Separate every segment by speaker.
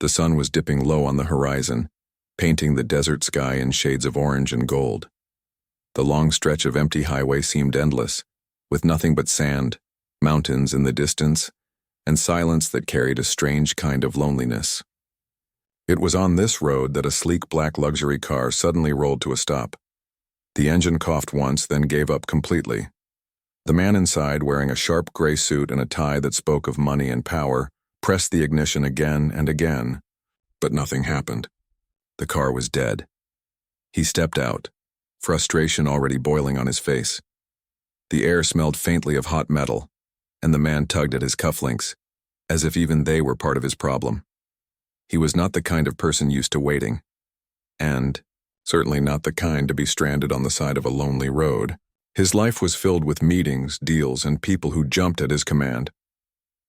Speaker 1: The sun was dipping low on the horizon, painting the desert sky in shades of orange and gold. The long stretch of empty highway seemed endless, with nothing but sand, mountains in the distance, and silence that carried a strange kind of loneliness. It was on this road that a sleek black luxury car suddenly rolled to a stop. The engine coughed once, then gave up completely. The man inside, wearing a sharp gray suit and a tie that spoke of money and power, pressed the ignition again and again, but nothing happened. The car was dead. He stepped out, frustration already boiling on his face. The air smelled faintly of hot metal, and the man tugged at his cufflinks, as if even they were part of his problem. He was not the kind of person used to waiting, and certainly not the kind to be stranded on the side of a lonely road. His life was filled with meetings, deals, and people who jumped at his command.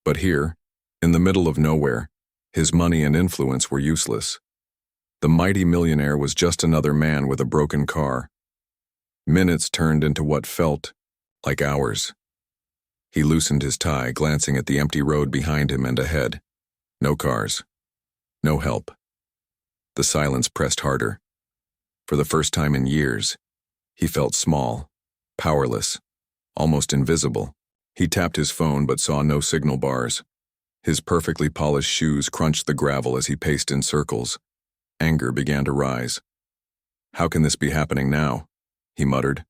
Speaker 1: But here, in the middle of nowhere, his money and influence were useless. The mighty millionaire was just another man with a broken car. Minutes turned into what felt like hours. He loosened his tie, glancing at the empty road behind him and ahead. No cars. No help. The silence pressed harder. For the first time in years, he felt small, powerless, almost invisible. He tapped his phone but saw no signal bars. His perfectly polished shoes crunched the gravel as he paced in circles. Anger began to rise. "How can this be happening now?" he muttered.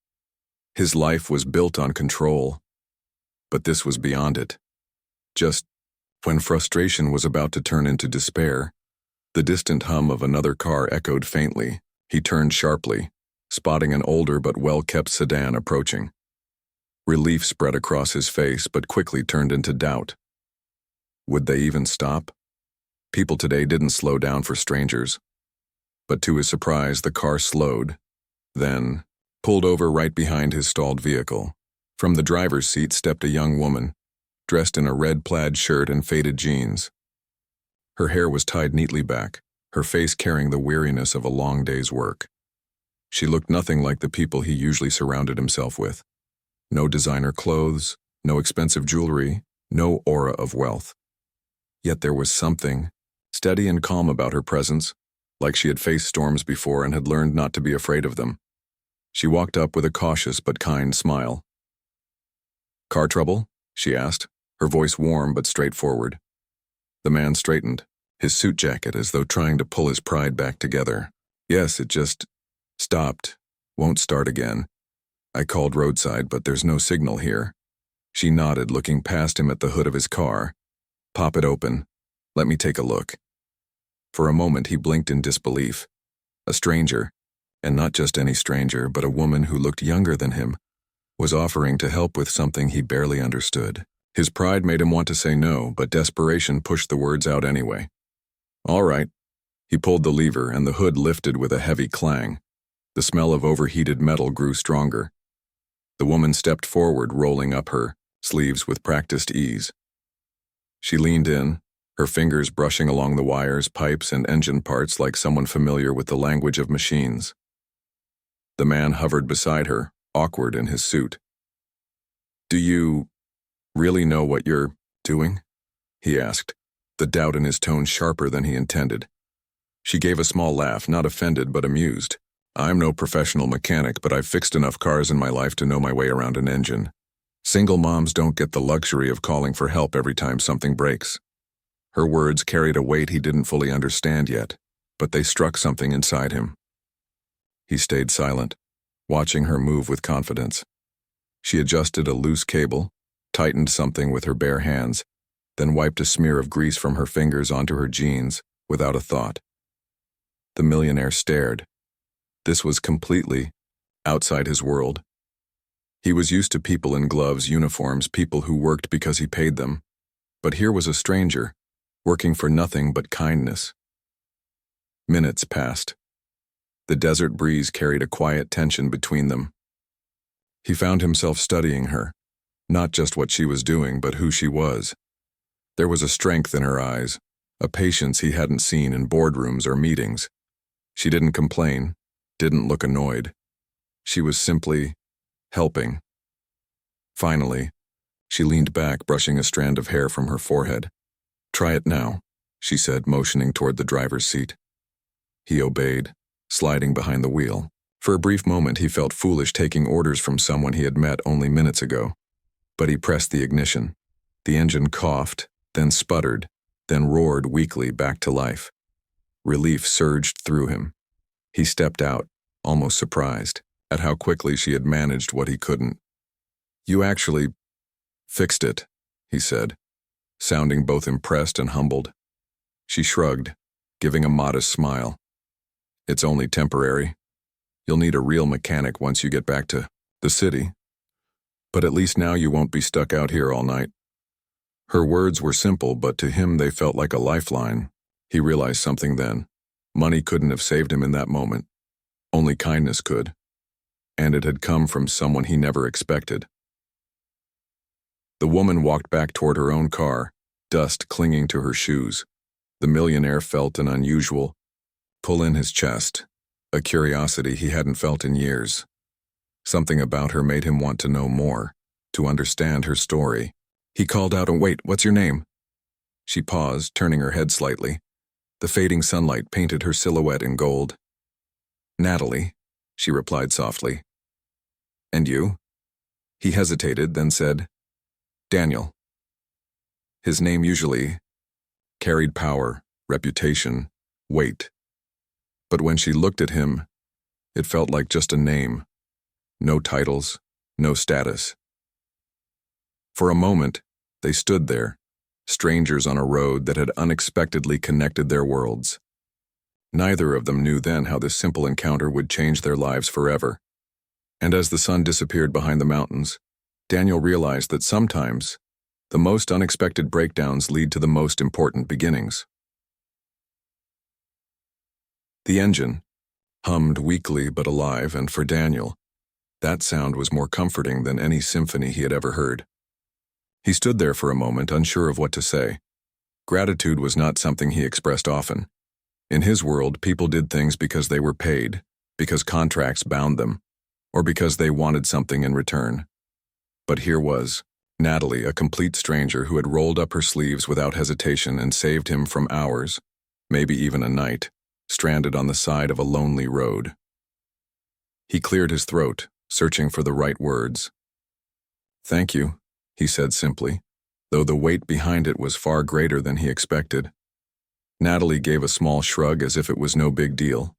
Speaker 1: His life was built on control, but this was beyond it. Just when frustration was about to turn into despair, the distant hum of another car echoed faintly. He turned sharply, spotting an older but well-kept sedan approaching. Relief spread across his face but quickly turned into doubt. Would they even stop? People today didn't slow down for strangers. But to his surprise, the car slowed, then pulled over right behind his stalled vehicle. From the driver's seat stepped a young woman, dressed in a red plaid shirt and faded jeans. Her hair was tied neatly back, her face carrying the weariness of a long day's work. She looked nothing like the people he usually surrounded himself with. No designer clothes, no expensive jewelry, no aura of wealth. Yet there was something steady and calm about her presence, like she had faced storms before and had learned not to be afraid of them. She walked up with a cautious but kind smile. "Car trouble?" she asked, her voice warm but straightforward. The man straightened, his suit jacket as though trying to pull his pride back together. "Yes, it just stopped. Won't start again. I called roadside, but there's no signal here." She nodded, looking past him at the hood of his car. "Pop it open. Let me take a look." For a moment he blinked in disbelief. A stranger, and not just any stranger, but a woman who looked younger than him, was offering to help with something he barely understood. His pride made him want to say no, but desperation pushed the words out anyway. "All right." He pulled the lever, and the hood lifted with a heavy clang. The smell of overheated metal grew stronger. The woman stepped forward, rolling up her sleeves with practiced ease. She leaned in, her fingers brushing along the wires, pipes, and engine parts like someone familiar with the language of machines. The man hovered beside her, awkward in his suit. "Do you really know what you're doing?" he asked, the doubt in his tone sharper than he intended. She gave a small laugh, not offended but amused. "I'm no professional mechanic, but I've fixed enough cars in my life to know my way around an engine. Single moms don't get the luxury of calling for help every time something breaks." Her words carried a weight he didn't fully understand yet, but they struck something inside him. He stayed silent, watching her move with confidence. She adjusted a loose cable, tightened something with her bare hands, then wiped a smear of grease from her fingers onto her jeans without a thought. The millionaire stared. This was completely outside his world. He was used to people in gloves, uniforms, people who worked because he paid them. But here was a stranger, working for nothing but kindness. Minutes passed. The desert breeze carried a quiet tension between them. He found himself studying her, not just what she was doing, but who she was. There was a strength in her eyes, a patience he hadn't seen in boardrooms or meetings. She didn't complain, didn't look annoyed. She was simply helping. Finally, she leaned back, brushing a strand of hair from her forehead. "Try it now," she said, motioning toward the driver's seat. He obeyed, sliding behind the wheel. For a brief moment, he felt foolish taking orders from someone he had met only minutes ago. But he pressed the ignition. The engine coughed, then sputtered, then roared weakly back to life. Relief surged through him. He stepped out, almost surprised, at how quickly she had managed what he couldn't. "You actually fixed it," he said, sounding both impressed and humbled. She shrugged, giving a modest smile. "It's only temporary. You'll need a real mechanic once you get back to the city. But at least now you won't be stuck out here all night." Her words were simple, but to him they felt like a lifeline. He realized something then. Money couldn't have saved him in that moment. Only kindness could. And it had come from someone he never expected. The woman walked back toward her own car, dust clinging to her shoes. The millionaire felt an unusual pull in his chest, a curiosity he hadn't felt in years. Something about her made him want to know more, to understand her story. He called out, "Wait, what's your name?" She paused, turning her head slightly. The fading sunlight painted her silhouette in gold. "Natalie," she replied softly. "And you?" He hesitated, then said, "Daniel." His name usually carried power, reputation, weight. But when she looked at him, it felt like just a name. No titles, no status. For a moment, they stood there, strangers on a road that had unexpectedly connected their worlds. Neither of them knew then how this simple encounter would change their lives forever. And as the sun disappeared behind the mountains, Daniel realized that sometimes the most unexpected breakdowns lead to the most important beginnings. The engine hummed weakly but alive, and for Daniel, that sound was more comforting than any symphony he had ever heard. He stood there for a moment, unsure of what to say. Gratitude was not something he expressed often. In his world, people did things because they were paid, because contracts bound them, or because they wanted something in return. But here was Natalie, a complete stranger who had rolled up her sleeves without hesitation and saved him from hours, maybe even a night, stranded on the side of a lonely road. He cleared his throat, searching for the right words. "Thank you," he said simply, though the weight behind it was far greater than he expected. Natalie gave a small shrug as if it was no big deal.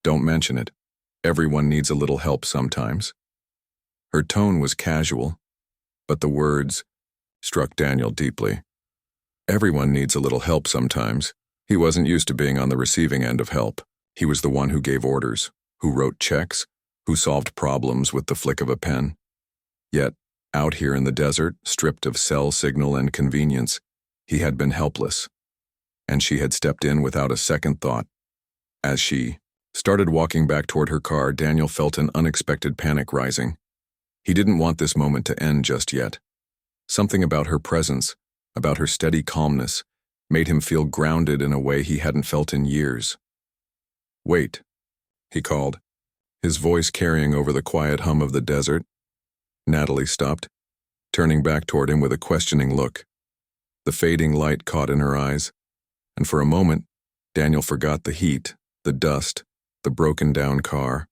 Speaker 1: "Don't mention it. Everyone needs a little help sometimes." Her tone was casual, but the words struck Daniel deeply. Everyone needs a little help sometimes. He wasn't used to being on the receiving end of help. He was the one who gave orders, who wrote checks, who solved problems with the flick of a pen. Yet, out here in the desert, stripped of cell signal and convenience, he had been helpless. And she had stepped in without a second thought. As she started walking back toward her car, Daniel felt an unexpected panic rising. He didn't want this moment to end just yet. Something about her presence, about her steady calmness, made him feel grounded in a way he hadn't felt in years. "Wait," he called, his voice carrying over the quiet hum of the desert. Natalie stopped, turning back toward him with a questioning look. The fading light caught in her eyes, and for a moment, Daniel forgot the heat, the dust, the broken-down car.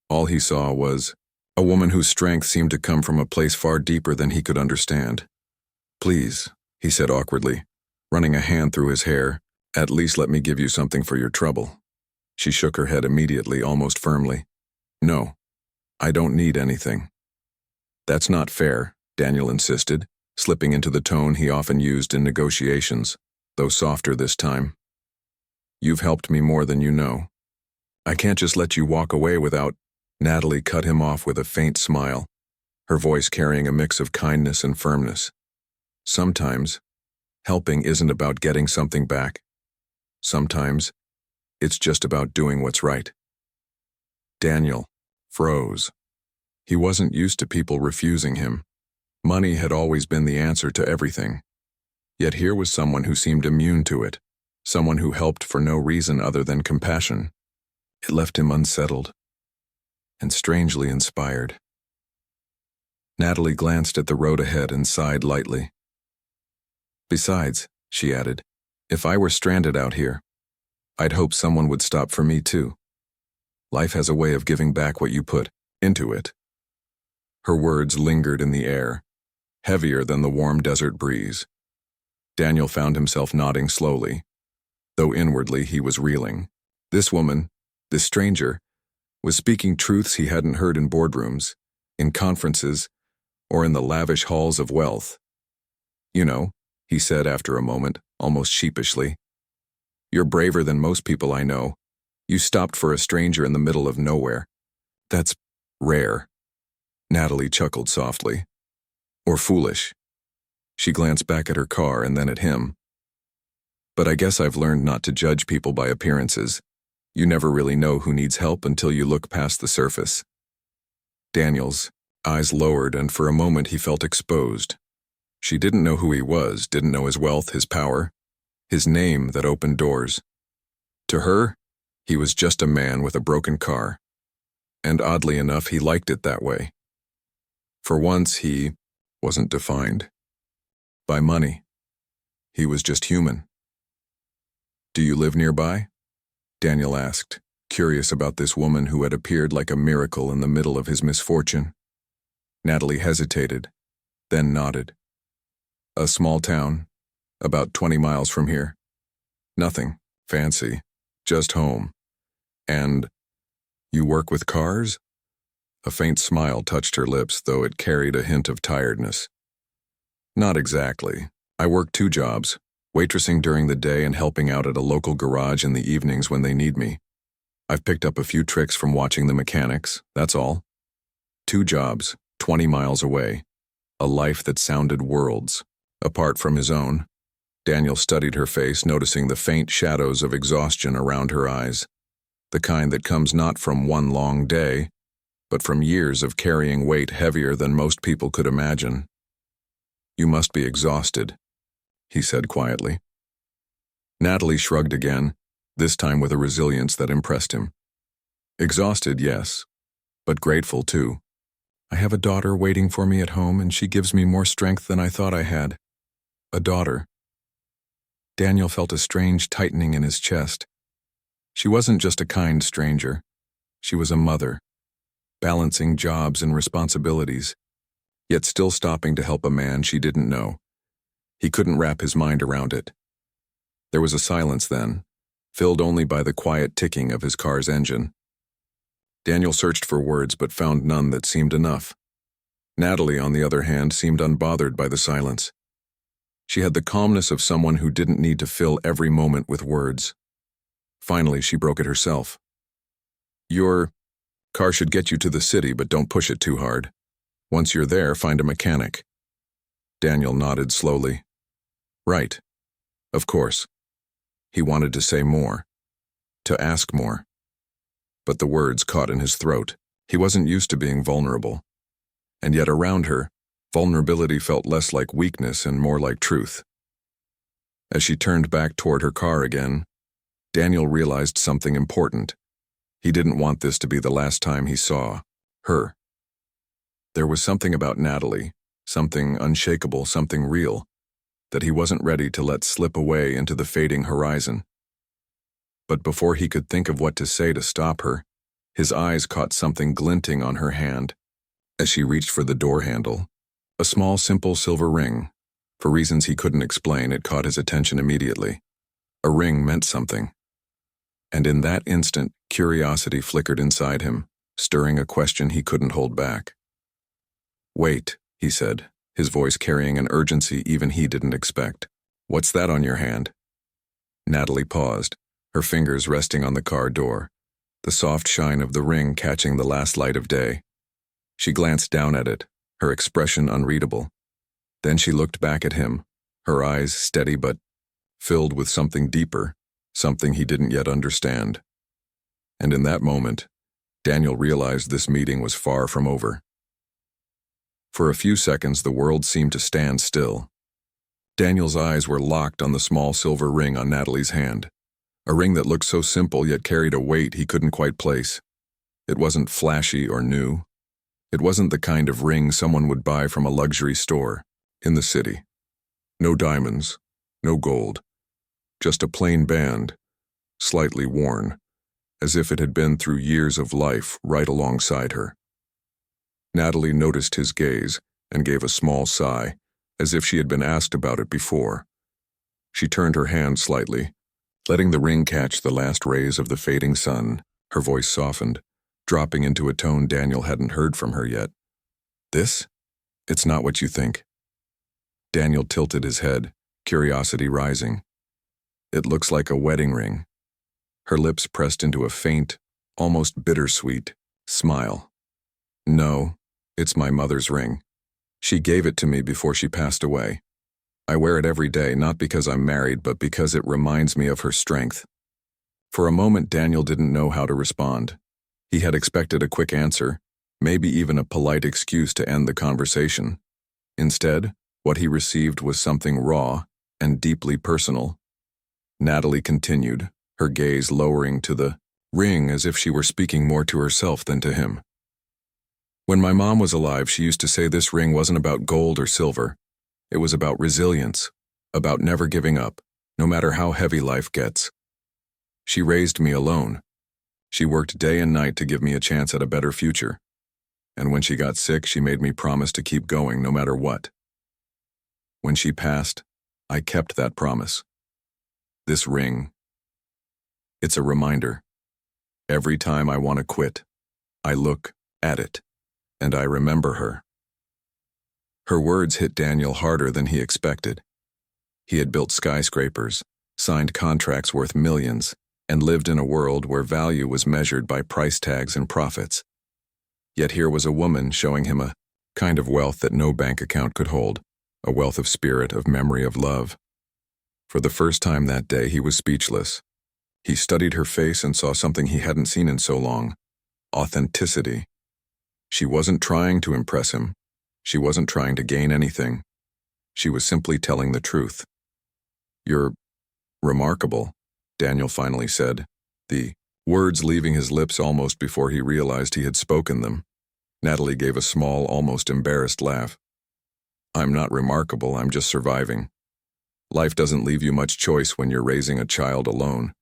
Speaker 1: All he saw was a woman whose strength seemed to come from a place far deeper than he could understand. "Please," he said awkwardly, running a hand through his hair, "at least let me give you something for your trouble." She shook her head immediately, almost firmly. "No, I don't need anything." "That's not fair," Daniel insisted, slipping into the tone he often used in negotiations, though softer this time. "You've helped me more than you know. I can't just let you walk away without—" Natalie cut him off with a faint smile, her voice carrying a mix of kindness and firmness. "Sometimes, helping isn't about getting something back. Sometimes, it's just about doing what's right." Daniel froze. He wasn't used to people refusing him. Money had always been the answer to everything. Yet here was someone who seemed immune to it, someone who helped for no reason other than compassion. It left him unsettled and strangely inspired. Natalie glanced at the road ahead and sighed lightly. "Besides," she added, If I were stranded out here, I'd hope someone would stop for me too. Life has a way of giving back what you put into it. Her words lingered in the air, heavier than the warm desert breeze. Daniel found himself nodding slowly, though inwardly he was reeling. This woman, this stranger, was speaking truths he hadn't heard in boardrooms, in conferences, or in the lavish halls of wealth. "You know," he said after a moment, almost sheepishly, "you're braver than most people I know. You stopped for a stranger in the middle of nowhere. That's rare." Natalie chuckled softly. "Or foolish." She glanced back at her car and then at him. "But I guess I've learned not to judge people by appearances. You never really know who needs help until you look past the surface." Daniel's eyes lowered, and for a moment he felt exposed. She didn't know who he was, didn't know his wealth, his power, his name that opened doors. To her, he was just a man with a broken car. And oddly enough, he liked it that way. For once, he wasn't defined by money. He was just human. "Do you live nearby?" Daniel asked, curious about this woman who had appeared like a miracle in the middle of his misfortune. Natalie hesitated, then nodded. "A small town, about 20 miles from here. Nothing fancy, just home. And you work with cars?" A faint smile touched her lips, though it carried a hint of tiredness. "Not exactly. I work 2 jobs, waitressing during the day and helping out at a local garage in the evenings when they need me. I've picked up a few tricks from watching the mechanics, that's all." 2 jobs, 20 miles away. A life that sounded worlds apart from his own. Daniel studied her face, noticing the faint shadows of exhaustion around her eyes, the kind that comes not from one long day, but from years of carrying weight heavier than most people could imagine. "You must be exhausted," he said quietly. Natalie shrugged again, this time with a resilience that impressed him. "Exhausted, yes, but grateful too. I have a daughter waiting for me at home, and she gives me more strength than I thought I had." A daughter. Daniel felt a strange tightening in his chest. She wasn't just a kind stranger. She was a mother, balancing jobs and responsibilities, yet still stopping to help a man she didn't know. He couldn't wrap his mind around it. There was a silence then, filled only by the quiet ticking of his car's engine. Daniel searched for words but found none that seemed enough. Natalie, on the other hand, seemed unbothered by the silence. She had the calmness of someone who didn't need to fill every moment with words. Finally, she broke it herself. "Your car should get you to the city, but don't push it too hard. Once you're there, find a mechanic." Daniel nodded slowly. "Right. Of course." He wanted to say more, to ask more. But the words caught in his throat. He wasn't used to being vulnerable. And yet around her, vulnerability felt less like weakness and more like truth. As she turned back toward her car again, Daniel realized something important. He didn't want this to be the last time he saw her. There was something about Natalie, something unshakable, something real, that he wasn't ready to let slip away into the fading horizon. But before he could think of what to say to stop her, his eyes caught something glinting on her hand. As she reached for the door handle, a small, simple silver ring. For reasons he couldn't explain, it caught his attention immediately. A ring meant something. And in that instant, curiosity flickered inside him, stirring a question he couldn't hold back. "Wait," he said, his voice carrying an urgency even he didn't expect. "What's that on your hand?" Natalie paused, her fingers resting on the car door, the soft shine of the ring catching the last light of day. She glanced down at it, her expression unreadable. Then she looked back at him, her eyes steady but filled with something deeper, something he didn't yet understand. And in that moment, Daniel realized this meeting was far from over. For a few seconds, the world seemed to stand still. Daniel's eyes were locked on the small silver ring on Natalie's hand, a ring that looked so simple yet carried a weight he couldn't quite place. It wasn't flashy or new. It wasn't the kind of ring someone would buy from a luxury store in the city. No diamonds, no gold, just a plain band, slightly worn, as if it had been through years of life right alongside her. Natalie noticed his gaze and gave a small sigh, as if she had been asked about it before. She turned her hand slightly, letting the ring catch the last rays of the fading sun. Her voice softened, dropping into a tone Daniel hadn't heard from her yet. "This? It's not what you think." Daniel tilted his head, curiosity rising. "It looks like a wedding ring." Her lips pressed into a faint, almost bittersweet smile. "No, it's my mother's ring. She gave it to me before she passed away. I wear it every day, not because I'm married, but because it reminds me of her strength." For a moment, Daniel didn't know how to respond. He had expected a quick answer, maybe even a polite excuse to end the conversation. Instead, what he received was something raw and deeply personal. Natalie continued, her gaze lowering to the ring as if she were speaking more to herself than to him. "When my mom was alive, she used to say this ring wasn't about gold or silver. It was about resilience, about never giving up, no matter how heavy life gets. She raised me alone. She worked day and night to give me a chance at a better future. And when she got sick, she made me promise to keep going no matter what. When she passed, I kept that promise. This ring, it's a reminder. Every time I want to quit, I look at it, and I remember her." Her words hit Daniel harder than he expected. He had built skyscrapers, signed contracts worth millions, and lived in a world where value was measured by price tags and profits. Yet here was a woman showing him a kind of wealth that no bank account could hold, a wealth of spirit, of memory, of love. For the first time that day, he was speechless. He studied her face and saw something he hadn't seen in so long: authenticity. She wasn't trying to impress him. She wasn't trying to gain anything. She was simply telling the truth. "You're remarkable," Daniel finally said, the words leaving his lips almost before he realized he had spoken them. Natalie gave a small, almost embarrassed laugh. "I'm not remarkable, I'm just surviving. Life doesn't leave you much choice when you're raising a child alone.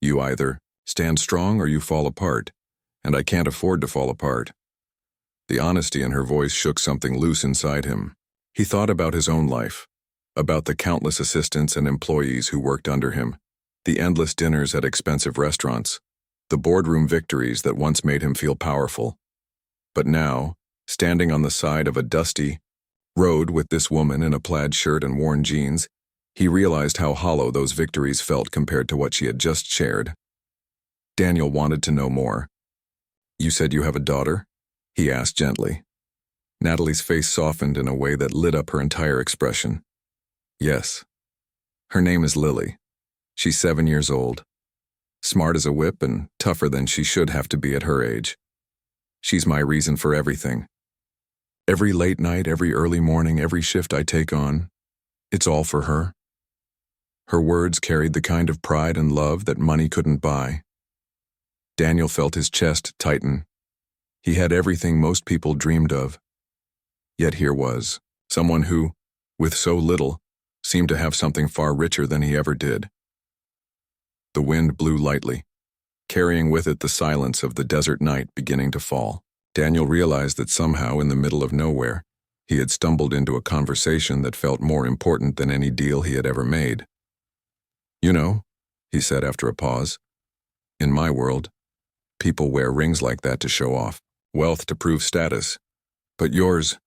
Speaker 1: You either stand strong or you fall apart, and I can't afford to fall apart." The honesty in her voice shook something loose inside him. He thought about his own life, about the countless assistants and employees who worked under him, the endless dinners at expensive restaurants, the boardroom victories that once made him feel powerful. But now, standing on the side of a dusty road with this woman in a plaid shirt and worn jeans, he realized how hollow those victories felt compared to what she had just shared. Daniel wanted to know more. "You said you have a daughter?" he asked gently. Natalie's face softened in a way that lit up her entire expression. "Yes. Her name is Lily. She's 7 years old. Smart as a whip and tougher than she should have to be at her age. She's my reason for everything. Every late night, every early morning, every shift I take on, it's all for her." Her words carried the kind of pride and love that money couldn't buy. Daniel felt his chest tighten. He had everything most people dreamed of. Yet here was someone who, with so little, seemed to have something far richer than he ever did. The wind blew lightly, carrying with it the silence of the desert night beginning to fall. Daniel realized that somehow, in the middle of nowhere, he had stumbled into a conversation that felt more important than any deal he had ever made. "You know," he said after a pause, "in my world, people wear rings like that to show off, wealth to prove status. But yours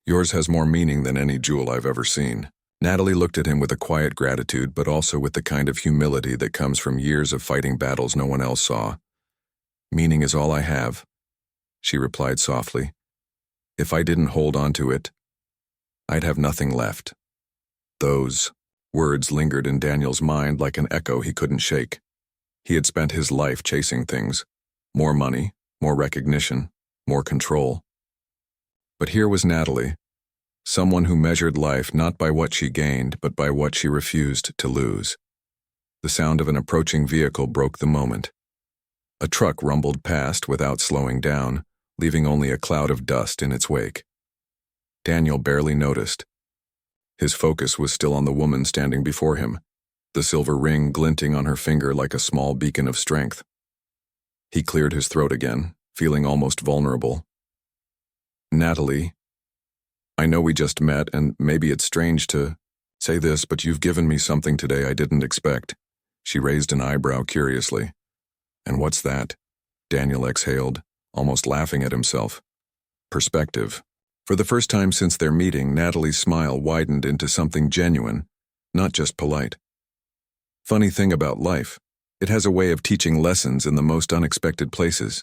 Speaker 1: has more meaning than any jewel I've ever seen." Natalie looked at him with a quiet gratitude, but also with the kind of humility that comes from years of fighting battles no one else saw. "Meaning is all I have," she replied softly. "If I didn't hold on to it, I'd have nothing left." Those words lingered in Daniel's mind like an echo he couldn't shake. He had spent his life chasing things: more money, more recognition, more control. But here was Natalie, someone who measured life not by what she gained, but by what she refused to lose. The sound of an approaching vehicle broke the moment. A truck rumbled past without slowing down, leaving only a cloud of dust in its wake. Daniel barely noticed. His focus was still on the woman standing before him, the silver ring glinting on her finger like a small beacon of strength. He cleared his throat again, feeling almost vulnerable. "Natalie, I know we just met, and maybe it's strange to say this, but you've given me something today I didn't expect." She raised an eyebrow curiously. "And what's that?" Daniel exhaled, almost laughing at himself. "Perspective." For the first time since their meeting, Natalie's smile widened into something genuine, not just polite. Funny thing about life, it has a way of teaching lessons in the most unexpected places.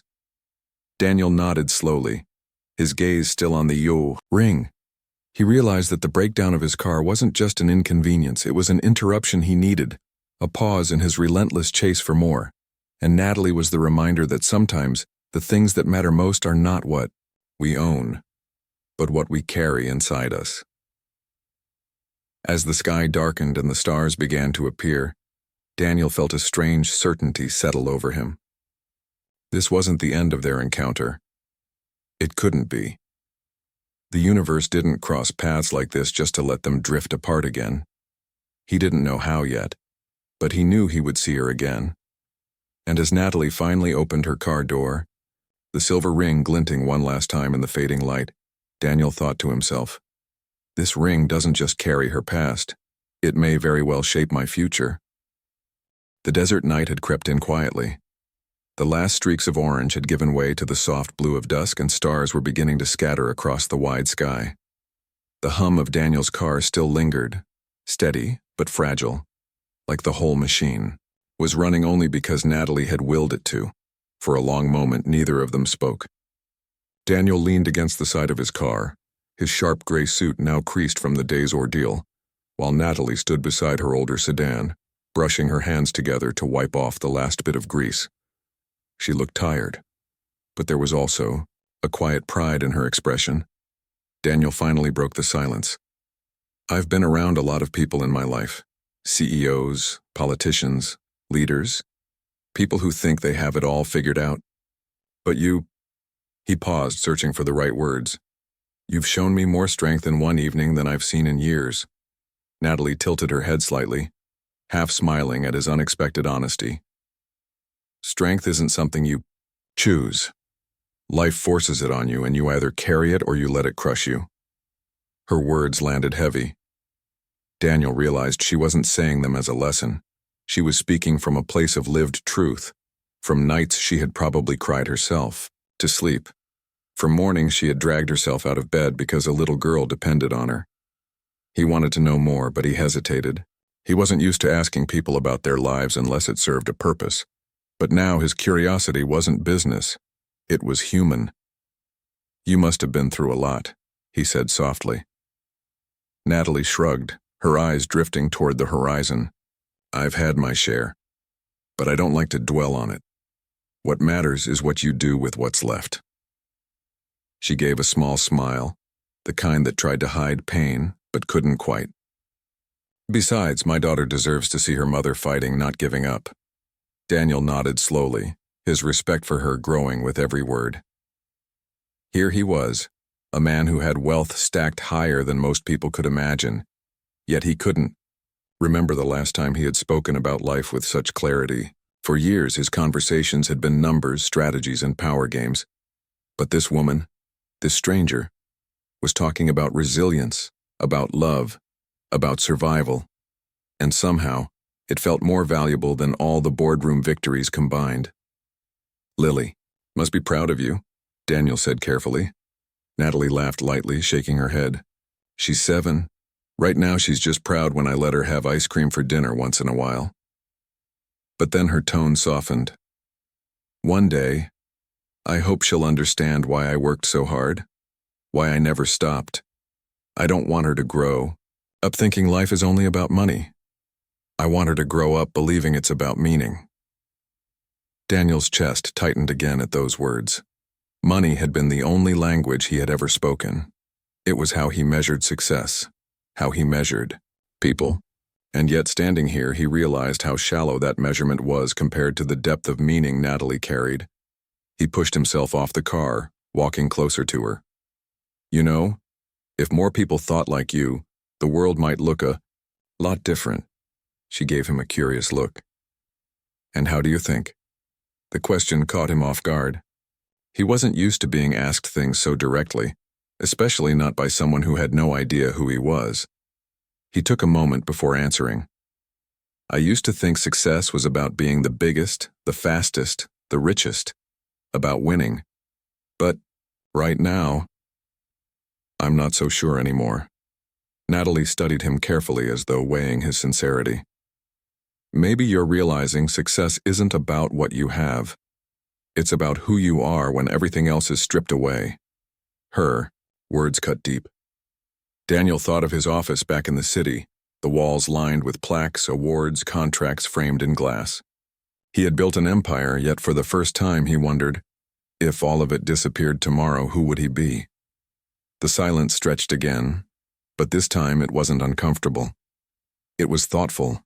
Speaker 1: Daniel nodded slowly, his gaze still on the ring. He realized that the breakdown of his car wasn't just an inconvenience, it was an interruption he needed, a pause in his relentless chase for more. And Natalie was the reminder that sometimes the things that matter most are not what we own, but what we carry inside us. As the sky darkened and the stars began to appear, Daniel felt a strange certainty settle over him. This wasn't the end of their encounter. It couldn't be. The universe didn't cross paths like this just to let them drift apart again. He didn't know how yet, but he knew he would see her again. And as Natalie finally opened her car door, the silver ring glinting one last time in the fading light, Daniel thought to himself, "This ring doesn't just carry her past, it may very well shape my future." The desert night had crept in quietly. The last streaks of orange had given way to the soft blue of dusk, and stars were beginning to scatter across the wide sky. The hum of Daniel's car still lingered, steady but fragile, like the whole machine was running only because Natalie had willed it to. For a long moment, neither of them spoke. Daniel leaned against the side of his car, his sharp gray suit now creased from the day's ordeal, while Natalie stood beside her older sedan, brushing her hands together to wipe off the last bit of grease. She looked tired, but there was also a quiet pride in her expression. Daniel finally broke the silence. "I've been around a lot of people in my life. CEOs, politicians, leaders, people who think they have it all figured out. But you—" He paused, searching for the right words. "You've shown me more strength in one evening than I've seen in years." Natalie tilted her head slightly, half smiling at his unexpected honesty. "Strength isn't something you choose. Life forces it on you, and you either carry it or you let it crush you." Her words landed heavy. Daniel realized she wasn't saying them as a lesson. She was speaking from a place of lived truth, from nights she had probably cried herself to sleep, from mornings she had dragged herself out of bed because a little girl depended on her. He wanted to know more, but he hesitated. He wasn't used to asking people about their lives unless it served a purpose. But now his curiosity wasn't business. It was human. "You must have been through a lot," he said softly. Natalie shrugged, her eyes drifting toward the horizon. "I've had my share, but I don't like to dwell on it. What matters is what you do with what's left." She gave a small smile, the kind that tried to hide pain, but couldn't quite. "Besides, my daughter deserves to see her mother fighting, not giving up." Daniel nodded slowly, his respect for her growing with every word. Here he was, a man who had wealth stacked higher than most people could imagine, yet he couldn't remember the last time he had spoken about life with such clarity. For years, his conversations had been numbers, strategies, and power games. But this woman, this stranger, was talking about resilience, about love, about survival, and somehow, it felt more valuable than all the boardroom victories combined. "Lily, must be proud of you," Daniel said carefully. Natalie laughed lightly, shaking her head. "She's 7. Right now she's just proud when I let her have ice cream for dinner once in a while." But then her tone softened. "One day, I hope she'll understand why I worked so hard, why I never stopped. I don't want her to grow up thinking life is only about money. I want her to grow up believing it's about meaning." Daniel's chest tightened again at those words. Money had been the only language he had ever spoken. It was how he measured success, how he measured people. And yet, standing here, he realized how shallow that measurement was compared to the depth of meaning Natalie carried. He pushed himself off the car, walking closer to her. "You know, if more people thought like you, the world might look a lot different." She gave him a curious look. And how do you think? The question caught him off guard. He wasn't used to being asked things so directly, especially not by someone who had no idea who he was. He took a moment before answering. I used to think success was about being the biggest, the fastest, the richest, about winning. But right now, I'm not so sure anymore. Natalie studied him carefully as though weighing his sincerity. Maybe you're realizing success isn't about what you have. It's about who you are when everything else is stripped away. Her words cut deep. Daniel thought of his office back in the city, the walls lined with plaques, awards, contracts framed in glass. He had built an empire, yet for the first time he wondered, if all of it disappeared tomorrow, who would he be? The silence stretched again, but this time it wasn't uncomfortable. It was thoughtful.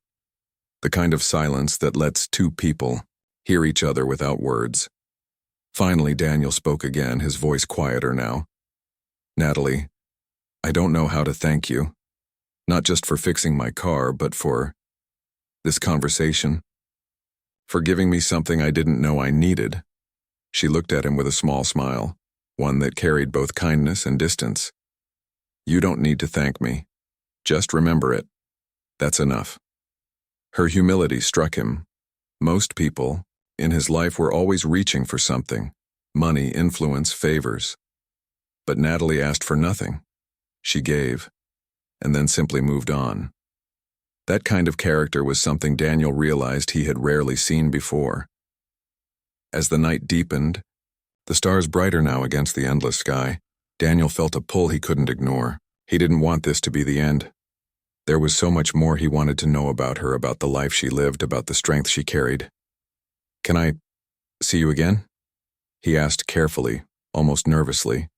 Speaker 1: The kind of silence that lets two people hear each other without words. Finally, Daniel spoke again, his voice quieter now. Natalie, I don't know how to thank you. Not just for fixing my car, but for this conversation. For giving me something I didn't know I needed. She looked at him with a small smile, one that carried both kindness and distance. You don't need to thank me. Just remember it. That's enough. Her humility struck him. Most people, in his life, were always reaching for something. Money, influence, favors. But Natalie asked for nothing. She gave, and then simply moved on. That kind of character was something Daniel realized he had rarely seen before. As the night deepened, the stars brighter now against the endless sky, Daniel felt a pull he couldn't ignore. He didn't want this to be the end. There was so much more he wanted to know about her, about the life she lived, about the strength she carried. Can I see you again? He asked carefully, almost nervously.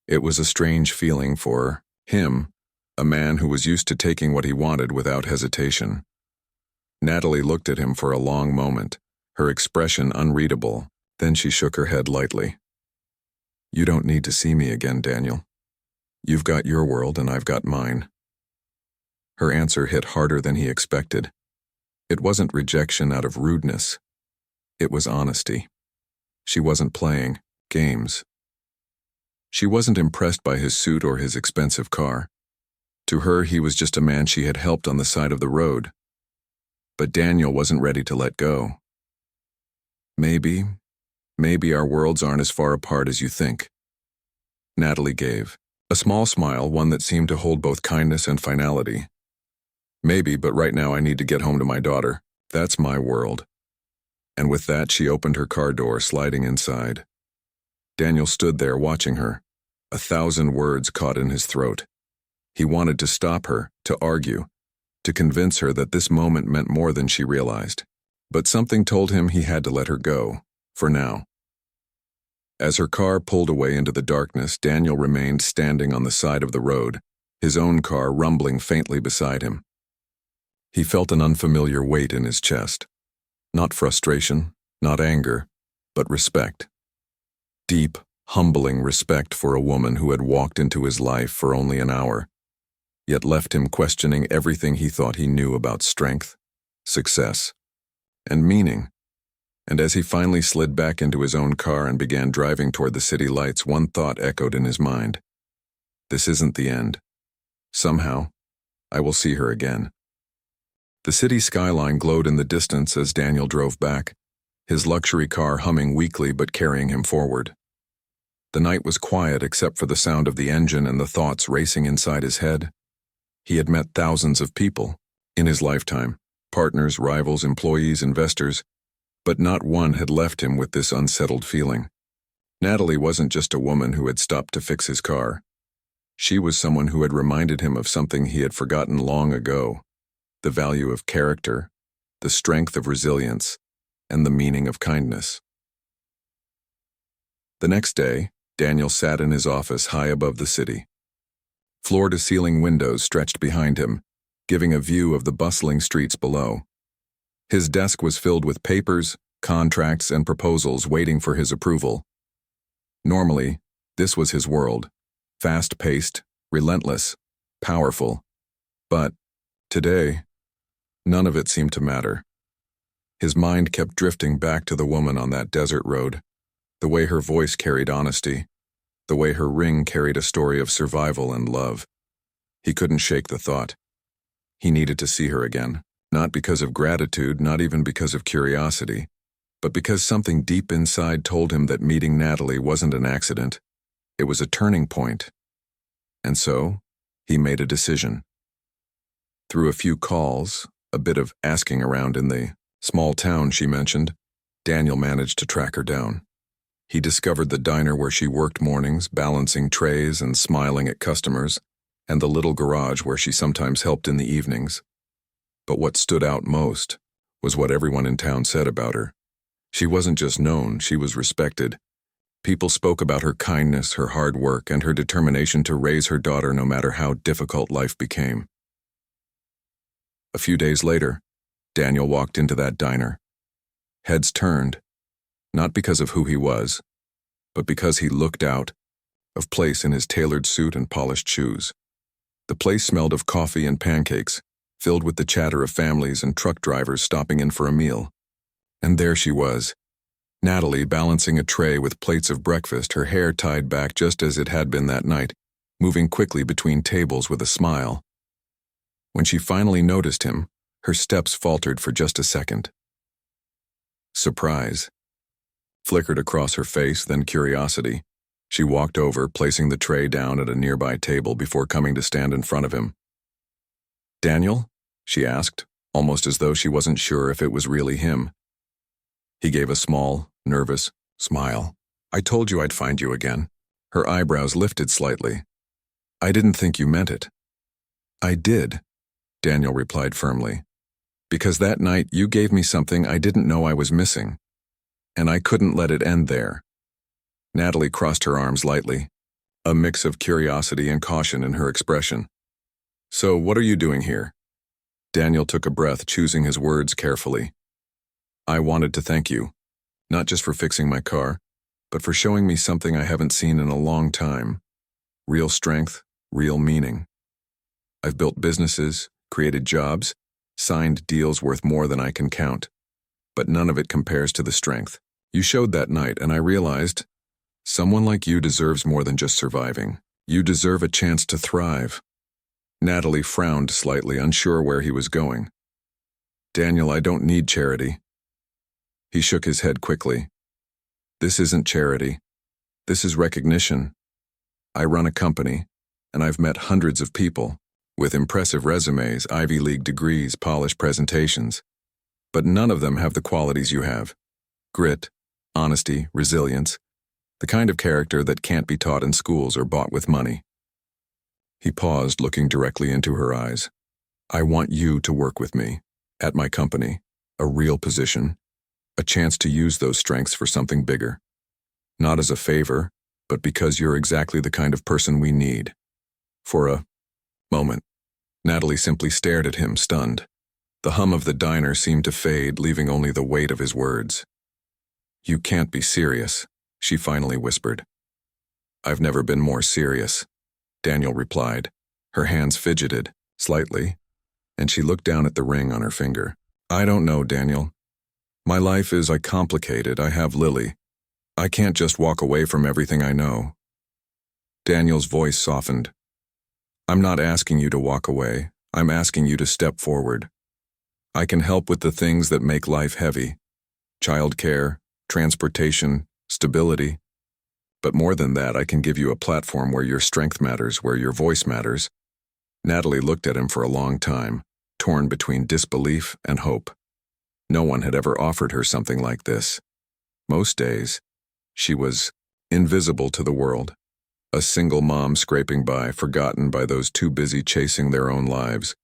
Speaker 1: It was a strange feeling for him, a man who was used to taking what he wanted without hesitation. Natalie looked at him for a long moment, her expression unreadable. Then she shook her head lightly. You don't need to see me again, Daniel. You've got your world and I've got mine. Her answer hit harder than he expected. It wasn't rejection out of rudeness. It was honesty. She wasn't playing games. She wasn't impressed by his suit or his expensive car. To her, he was just a man she had helped on the side of the road. But Daniel wasn't ready to let go. Maybe our worlds aren't as far apart as you think. Natalie gave a small smile, one that seemed to hold both kindness and finality. Maybe, but right now I need to get home to my daughter. That's my world. And with that, she opened her car door, sliding inside. Daniel stood there watching her, 1,000 words caught in his throat. He wanted to stop her, to argue, to convince her that this moment meant more than she realized. But something told him he had to let her go, for now. As her car pulled away into the darkness, Daniel remained standing on the side of the road, his own car rumbling faintly beside him. He felt an unfamiliar weight in his chest. Not frustration, not anger, but respect. Deep, humbling respect for a woman who had walked into his life for only an hour, yet left him questioning everything he thought he knew about strength, success, and meaning. And as he finally slid back into his own car and began driving toward the city lights, one thought echoed in his mind. This isn't the end. Somehow, I will see her again. The city skyline glowed in the distance as Daniel drove back, his luxury car humming weakly but carrying him forward. The night was quiet except for the sound of the engine and the thoughts racing inside his head. He had met thousands of people in his lifetime, partners, rivals, employees, investors, but not one had left him with this unsettled feeling. Natalie wasn't just a woman who had stopped to fix his car. She was someone who had reminded him of something he had forgotten long ago, the value of character, the strength of resilience, and the meaning of kindness. The next day, Daniel sat in his office high above the city. Floor-to-ceiling windows stretched behind him, giving a view of the bustling streets below. His desk was filled with papers, contracts, and proposals waiting for his approval. Normally, this was his world, fast-paced, relentless, powerful. But today, None of it seemed to matter. His mind kept drifting back to the woman on that desert road, the way her voice carried honesty, the way her ring carried a story of survival and love. He couldn't shake the thought. He needed to see her again, not because of gratitude, not even because of curiosity, but because something deep inside told him that meeting Natalie wasn't an accident. It was a turning point. And so, he made a decision. Through a few calls, a bit of asking around in the small town she mentioned, Daniel managed to track her down. He discovered the diner where she worked mornings, balancing trays and smiling at customers, and the little garage where she sometimes helped in the evenings. But what stood out most was what everyone in town said about her. She wasn't just known, she was respected. People spoke about her kindness, her hard work, and her determination to raise her daughter no matter how difficult life became. A few days later, Daniel walked into that diner. Heads turned, not because of who he was, but because he looked out of place in his tailored suit and polished shoes. The place smelled of coffee and pancakes, filled with the chatter of families and truck drivers stopping in for a meal. And there she was, Natalie balancing a tray with plates of breakfast, her hair tied back just as it had been that night, moving quickly between tables with a smile. When she finally noticed him, her steps faltered for just a second. Surprise flickered across her face, then curiosity. She walked over, placing the tray down at a nearby table before coming to stand in front of him. "Daniel?" she asked, almost as though she wasn't sure if it was really him. He gave a small, nervous smile. "I told you I'd find you again." Her eyebrows lifted slightly. "I didn't think you meant it." "I did," Daniel replied firmly. "Because that night you gave me something I didn't know I was missing. And I couldn't let it end there." Natalie crossed her arms lightly, a mix of curiosity and caution in her expression. "So what are you doing here?" Daniel took a breath, choosing his words carefully. "I wanted to thank you, not just for fixing my car, but for showing me something I haven't seen in a long time. Real strength, real meaning. I've built businesses, created jobs, signed deals worth more than I can count, but none of it compares to the strength you showed that night, and I realized someone like you deserves more than just surviving. You deserve a chance to thrive." Natalie frowned slightly, unsure where he was going. "Daniel, I don't need charity." He shook his head quickly. "This isn't charity. This is recognition. I run a company, and I've met hundreds of people with impressive resumes, Ivy League degrees, polished presentations. But none of them have the qualities you have. Grit, honesty, resilience, the kind of character that can't be taught in schools or bought with money." He paused, looking directly into her eyes. "I want you to work with me, at my company, a real position, a chance to use those strengths for something bigger. Not as a favor, but because you're exactly the kind of person we need." For a moment, Natalie simply stared at him, stunned. The hum of the diner seemed to fade, leaving only the weight of his words. "You can't be serious," she finally whispered. "I've never been more serious," Daniel replied. Her hands fidgeted, slightly, and she looked down at the ring on her finger. "I don't know, Daniel. My life is complicated. I have Lily. I can't just walk away from everything I know." Daniel's voice softened. "I'm not asking you to walk away. I'm asking you to step forward. I can help with the things that make life heavy. Childcare, transportation, stability. But more than that, I can give you a platform where your strength matters, where your voice matters." Natalie looked at him for a long time, torn between disbelief and hope. No one had ever offered her something like this. Most days, she was invisible to the world, a single mom scraping by, forgotten by those too busy chasing their own lives.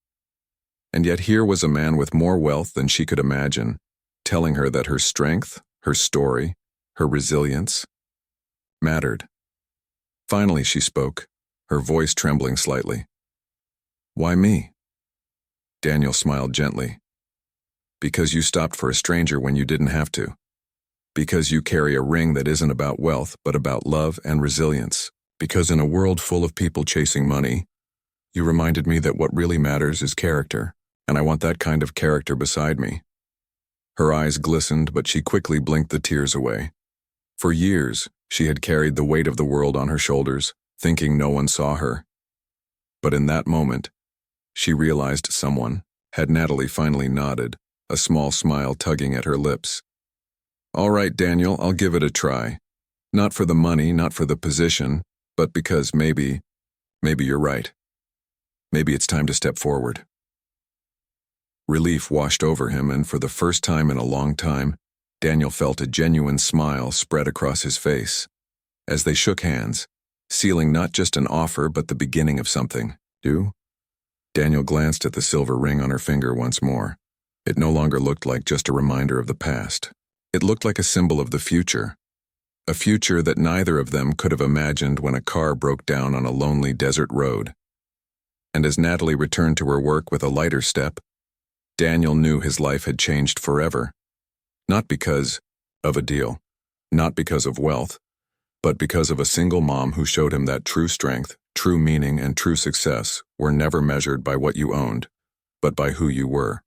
Speaker 1: And yet here was a man with more wealth than she could imagine, telling her that her strength, her story, her resilience mattered. Finally she spoke, her voice trembling slightly. "Why me?" Daniel smiled gently. "Because you stopped for a stranger when you didn't have to. Because you carry a ring that isn't about wealth, but about love and resilience. Because in a world full of people chasing money, you reminded me that what really matters is character. and I want that kind of character beside me." Her eyes glistened, but she quickly blinked the tears away. For years, she had carried the weight of the world on her shoulders, thinking no one saw her. But in that moment, she realized someone had. Natalie finally nodded, a small smile tugging at her lips. "All right, Daniel, I'll give it a try. Not for the money, not for the position, but because maybe you're right. Maybe it's time to step forward." Relief washed over him, and for the first time in a long time, Daniel felt a genuine smile spread across his face. As they shook hands, sealing not just an offer but the beginning of something. Daniel glanced at the silver ring on her finger once more. It no longer looked like just a reminder of the past. It looked like a symbol of the future. A future that neither of them could have imagined when a car broke down on a lonely desert road. And as Natalie returned to her work with a lighter step, Daniel knew his life had changed forever. Not because of a deal, not because of wealth, but because of a single mom who showed him that true strength, true meaning, and true success were never measured by what you owned, but by who you were.